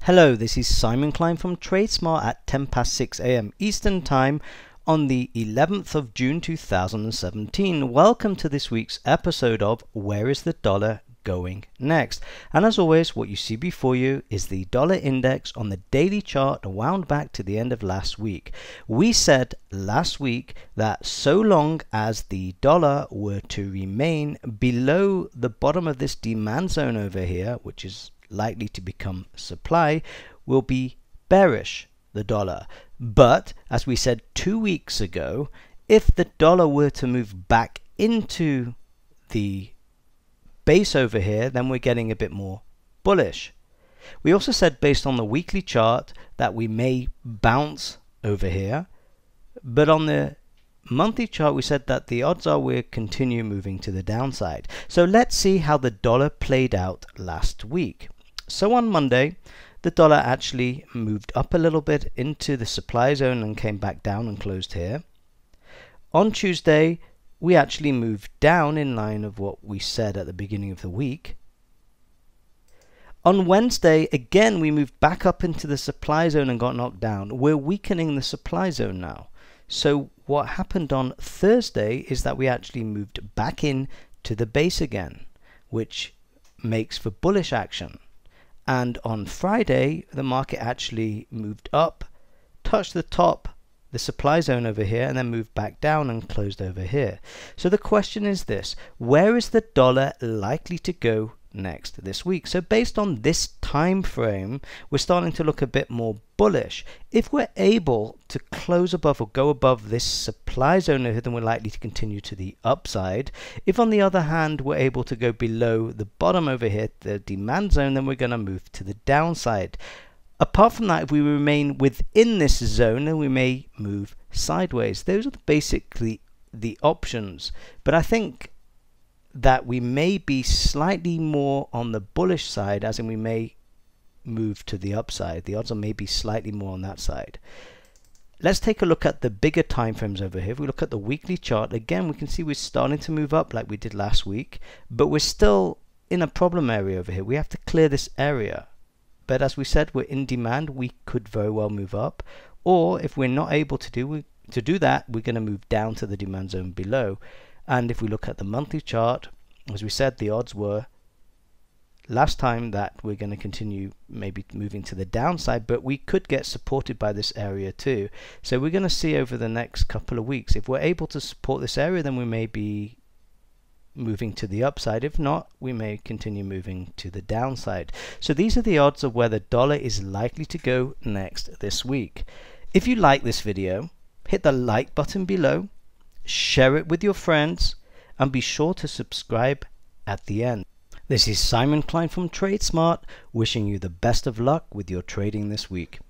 Hello, this is Simon Klein from TradeSmart at 10 past 6 a.m. Eastern Time on the 11th of June 2017. Welcome to this week's episode of Where is the Dollar Going Next? And as always, what you see before you is the dollar index on the daily chart wound back to the end of last week. We said last week that so long as the dollar were to remain below the bottom of this demand zone over here, which is likely to become supply, will be bearish, the dollar. But as we said 2 weeks ago, if the dollar were to move back into the base over here, then we're getting a bit more bullish. We also said based on the weekly chart that we may bounce over here, but on the monthly chart we said that the odds are we'll continue moving to the downside. So let's see how the dollar played out last week. So on Monday, the dollar actually moved up a little bit into the supply zone and came back down and closed here. On Tuesday, we actually moved down in line of what we said at the beginning of the week. On Wednesday, again, we moved back up into the supply zone and got knocked down. We're weakening the supply zone now. So what happened on Thursday is that we actually moved back in to the base again, which makes for bullish action. And on Friday, the market actually moved up, touched the top, the supply zone over here, and then moved back down and closed over here. So the question is this: where is the dollar likely to go next this week? So based on this time frame, we're starting to look a bit more bullish. If we're able to close above or go above this supply zone over here, then we're likely to continue to the upside. If on the other hand we're able to go below the bottom over here, the demand zone, then we're going to move to the downside. Apart from that, if we remain within this zone, then we may move sideways. Those are basically the options. But I think that we may be slightly more on the bullish side, as in we may move to the upside. The odds are maybe slightly more on that side. Let's take a look at the bigger time frames over here. If we look at the weekly chart, again, we can see we're starting to move up like we did last week, but we're still in a problem area over here. We have to clear this area. But as we said, we're in demand. We could very well move up, or if we're not able to do that, we're going to move down to the demand zone below. And if we look at the monthly chart, as we said, the odds were last time that we're going to continue maybe moving to the downside, but we could get supported by this area too. So we're going to see over the next couple of weeks. If we're able to support this area, then we may be moving to the upside. If not, we may continue moving to the downside. So these are the odds of where the dollar is likely to go next this week. If you like this video, hit the like button below, share it with your friends, and be sure to subscribe at the end. This is Simon Klein from TradeSmart, wishing you the best of luck with your trading this week.